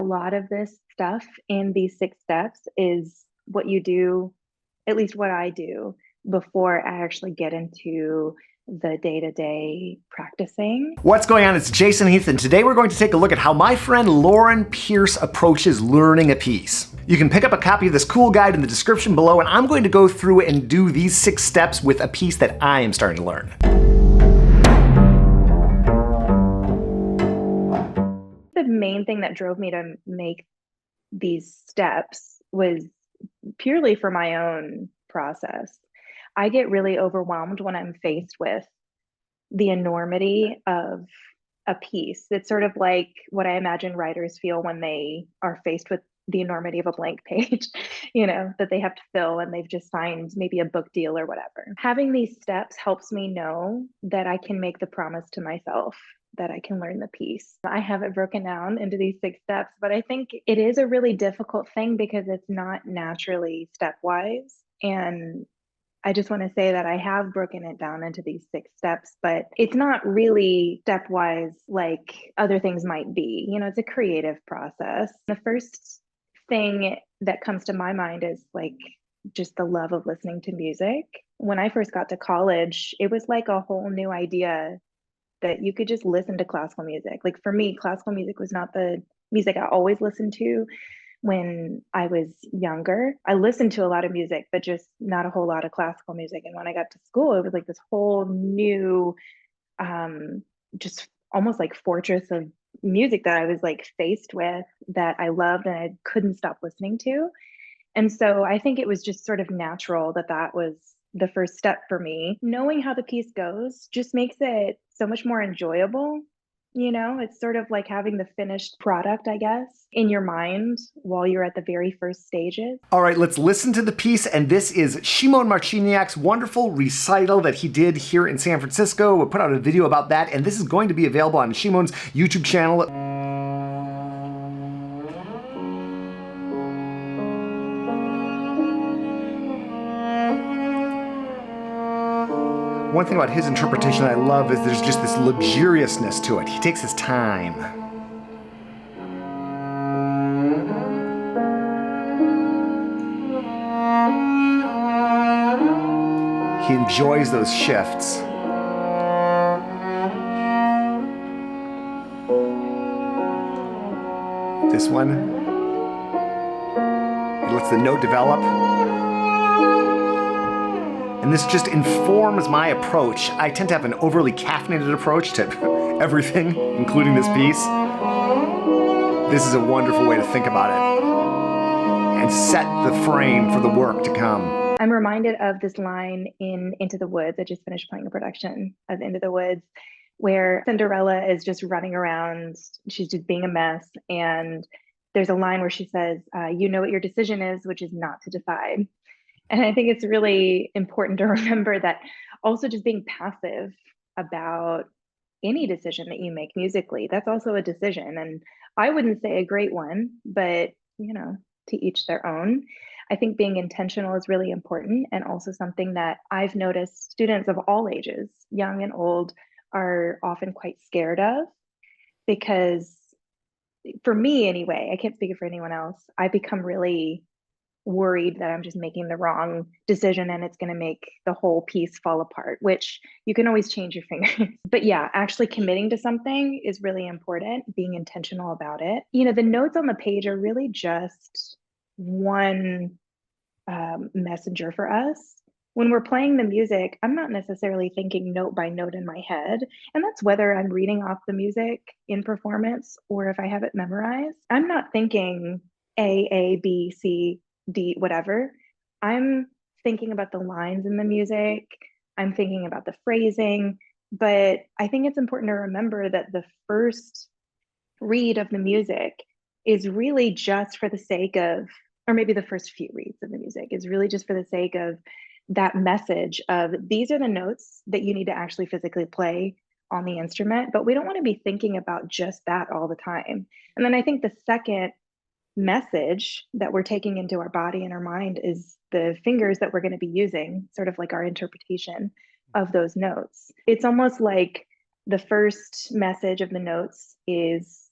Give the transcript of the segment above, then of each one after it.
lot of this stuff in these 6 steps is what you do, at least what I do, before I actually get into the day-to-day practicing. What's going on? It's Jason Heath, and today we're going to take a look at how my friend Lauren Pierce approaches learning a piece. You can pick up a copy of this cool guide in the description below, and I'm going to go through and do these 6 steps with a piece that I am starting to learn. The main thing that drove me to make these steps was purely for my own process. I get really overwhelmed when I'm faced with the enormity of a piece. It's sort of like what I imagine writers feel when they are faced with the enormity of a blank page, that they have to fill and they've just signed maybe a book deal or whatever. Having these steps helps me know that I can make the promise to myself that I can learn the piece. I have it broken down into these 6 steps, but I think it is a really difficult thing because it's not naturally stepwise. And I just want to say that I have broken it down into these 6 steps, but it's not really stepwise like other things might be. It's a creative process. The first thing that comes to my mind is like just the love of listening to music. When I first got to college, it was like a whole new idea that you could just listen to classical music. Like for me, classical music was not the music I always listened to. When I was younger, I listened to a lot of music, but just not a whole lot of classical music. And when I got to school, it was like this whole new, just almost like fortress of music that I was like faced with that I loved and I couldn't stop listening to. And so I think it was just sort of natural that that was the first step for me. Knowing how the piece goes just makes it so much more enjoyable. It's sort of like having the finished product, I guess, in your mind while you're at the very first stages. All right, let's listen to the piece, and this is Szymon Marciniak's wonderful recital that he did here in San Francisco. We'll put out a video about that, and this is going to be available on Szymon's YouTube channel. One thing about his interpretation that I love is there's just this luxuriousness to it. He takes his time. He enjoys those shifts. This one, he lets the note develop. And this just informs my approach. I tend to have an overly caffeinated approach to everything, including this piece. This is a wonderful way to think about it and set the frame for the work to come. I'm reminded of this line in Into the Woods. I just finished playing a production of Into the Woods where Cinderella is just running around. She's just being a mess. And there's a line where she says, you know what your decision is, which is not to decide. And I think it's really important to remember that also just being passive about any decision that you make musically, that's also a decision. And I wouldn't say a great one, but to each their own. I think being intentional is really important, and also something that I've noticed students of all ages, young and old, are often quite scared of, because for me anyway, I can't speak for anyone else, I become really worried that I'm just making the wrong decision and it's going to make the whole piece fall apart, which you can always change your fingers. But yeah, actually committing to something is really important, being intentional about it. The notes on the page are really just one messenger for us. When we're playing the music, I'm not necessarily thinking note by note in my head. And that's whether I'm reading off the music in performance or if I have it memorized. I'm not thinking A, B, C, D, whatever. I'm thinking about the lines in the music. I'm thinking about the phrasing. But I think it's important to remember that the first read of the music is really just for the sake of, or maybe the first few reads of the music is really just for the sake of that message of these are the notes that you need to actually physically play on the instrument. But we don't want to be thinking about just that all the time. And then I think the second message that we're taking into our body and our mind is the fingers that we're going to be using, sort of like our interpretation of those notes. It's almost like the first message of the notes is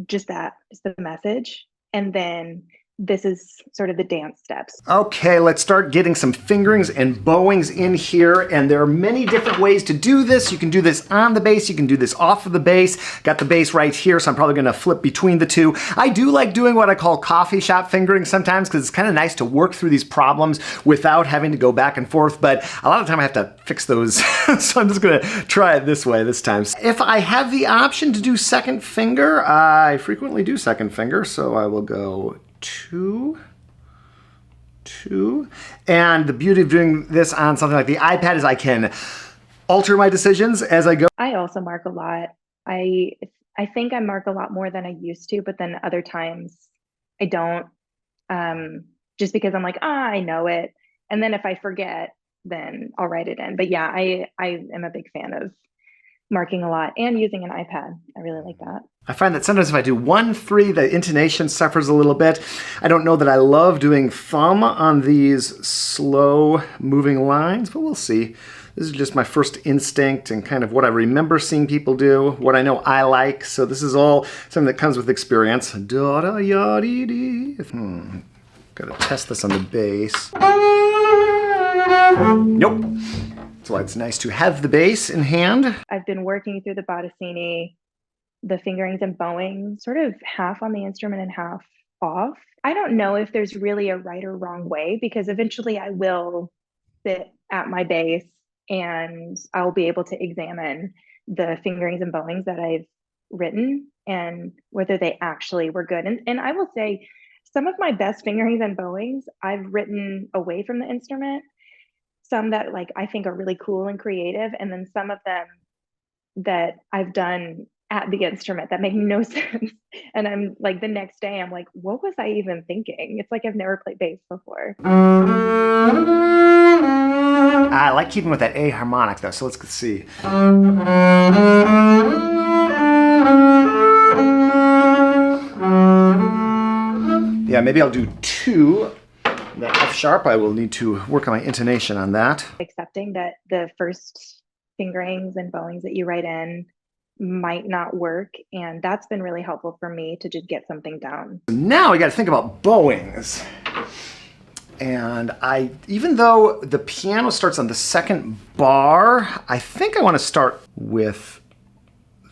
just the message. And then this is sort of the dance steps. Okay, let's start getting some fingerings and bowings in here. And there are many different ways to do this. You can do this on the bass. You can do this off of the bass. Got the bass right here, so I'm probably gonna flip between the two. I do like doing what I call coffee shop fingering sometimes because it's kind of nice to work through these problems without having to go back and forth. But a lot of the time I have to fix those. So I'm just gonna try it this way this time. If I have the option to do second finger, I frequently do second finger. So I will go 2, 2. And the beauty of doing this on something like the iPad is I can alter my decisions as I go. I also mark a lot. I think I mark a lot more than I used to, but then other times I don't, just because I'm like, I know it. And then if I forget, then I'll write it in. But yeah, I am a big fan of marking a lot and using an iPad. I really like that. I find that sometimes if I do 1, 3, the intonation suffers a little bit. I don't know that I love doing thumb on these slow moving lines, but we'll see. This is just my first instinct and kind of what I remember seeing people do, what I know I like. So this is all something that comes with experience. Da da ya dee dee. Gotta test this on the bass. Nope. So it's nice to have the bass in hand. I've been working through the Bottesini, the fingerings and bowing, sort of half on the instrument and half off. I don't know if there's really a right or wrong way, because eventually I will sit at my bass and I'll be able to examine the fingerings and bowings that I've written and whether they actually were good. And I will say some of my best fingerings and bowings I've written away from the instrument. Some that like I think are really cool and creative, and then some of them that I've done at the instrument that make no sense. And I'm like, the next day I'm like, what was I even thinking? It's like I've never played bass before. I like keeping with that A harmonic though, so let's see. Yeah, maybe I'll do 2. That F sharp, I will need to work on my intonation on that. Accepting that the first fingerings and bowings that you write in might not work, and that's been really helpful for me to just get something down. Now I got to think about bowings. And even though the piano starts on the second bar, I think I want to start with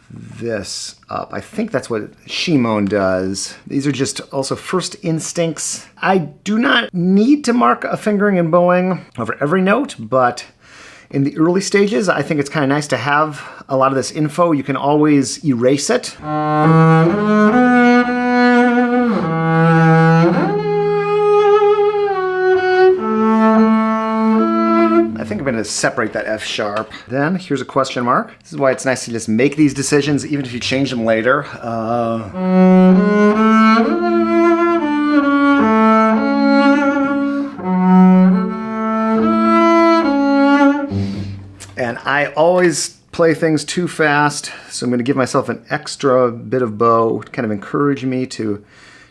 this up. I think that's what Shimon does. These are just also first instincts. I do not need to mark a fingering and bowing over every note, but in the early stages, I think it's kind of nice to have a lot of this info. You can always erase it. I think I'm going to separate that F sharp. Then here's a question mark. This is why it's nice to just make these decisions even if you change them later. And I always play things too fast, so I'm going to give myself an extra bit of bow to kind of encourage me to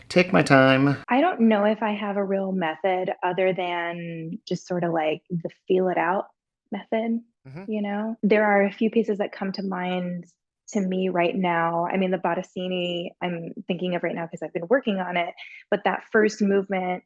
take my time. I don't know if I have a real method other than just sort of like the feel it out method. You know, there are a few pieces that come to mind to me right now. I mean, the Bottesini I'm thinking of right now because I've been working on it, but that first movement,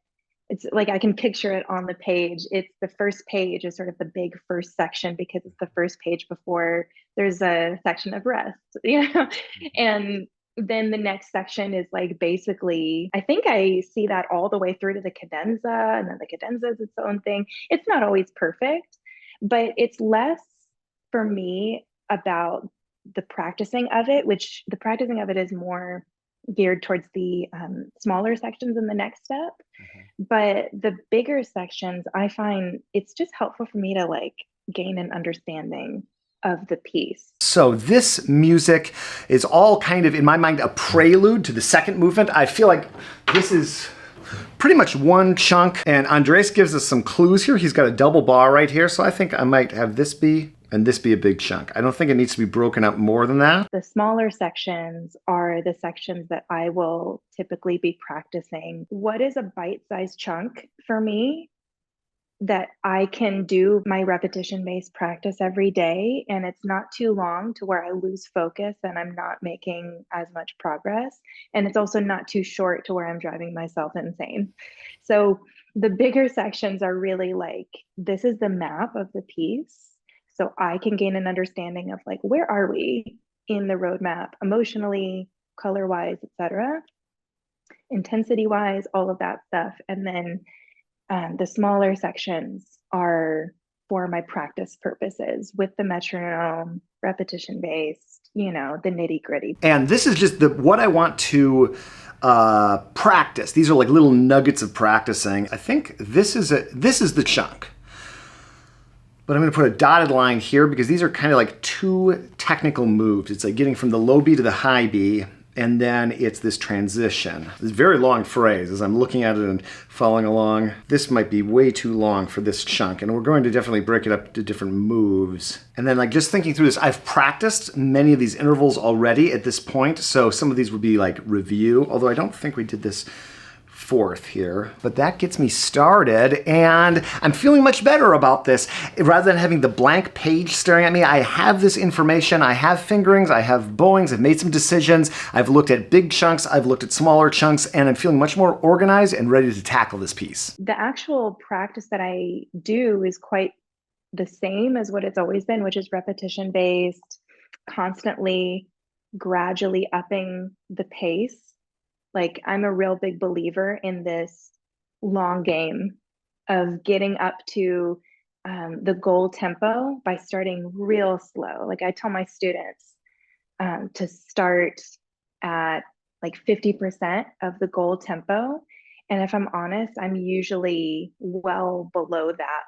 it's like I can picture it on the page. It's the first page is sort of the big first section because it's the first page before there's a section of rest, you know? And then the next section is like basically, I think I see that all the way through to the cadenza, and then the cadenza is its own thing. It's not always perfect, but it's less for me about the practicing of it, which the practicing of it is more geared towards the smaller sections in the next step. But the bigger sections, I find it's just helpful for me to like gain an understanding of the piece. So this music is all kind of, in my mind, a prelude to the second movement. I feel like this is pretty much one chunk, and Andres gives us some clues here. He's got a double bar right here, so I think I might have this be and this be a big chunk. I don't think it needs to be broken up more than that. The smaller sections are the sections that I will typically be practicing. What is a bite-sized chunk for me that I can do my repetition-based practice every day, and it's not too long to where I lose focus and I'm not making as much progress. And it's also not too short to where I'm driving myself insane. So the bigger sections are really like, this is the map of the piece. So I can gain an understanding of like, where are we in the roadmap emotionally, color-wise, etc., intensity-wise, all of that stuff. And then the smaller sections are for my practice purposes with the metronome, repetition based, the nitty gritty. And this is just what I want to practice. These are like little nuggets of practicing. I think this is the chunk. But I'm going to put a dotted line here because these are kind of like two technical moves. It's like getting from the low B to the high B, and then it's this transition. This very long phrase as I'm looking at it and following along. This might be way too long for this chunk, and we're going to definitely break it up to different moves. And then like just thinking through this, I've practiced many of these intervals already at this point, so some of these would be like review, although I don't think we did this fourth here, but that gets me started and I'm feeling much better about this. Rather than having the blank page staring at me, I have this information, I have fingerings, I have Bowings, I've made some decisions, I've looked at big chunks, I've looked at smaller chunks, and I'm feeling much more organized and ready to tackle this piece. The actual practice that I do is quite the same as what it's always been, which is repetition based, constantly, gradually upping the pace. Like I'm a real big believer in this long game of getting up to the goal tempo by starting real slow. Like I tell my students to start at like 50% of the goal tempo. And if I'm honest, I'm usually well below that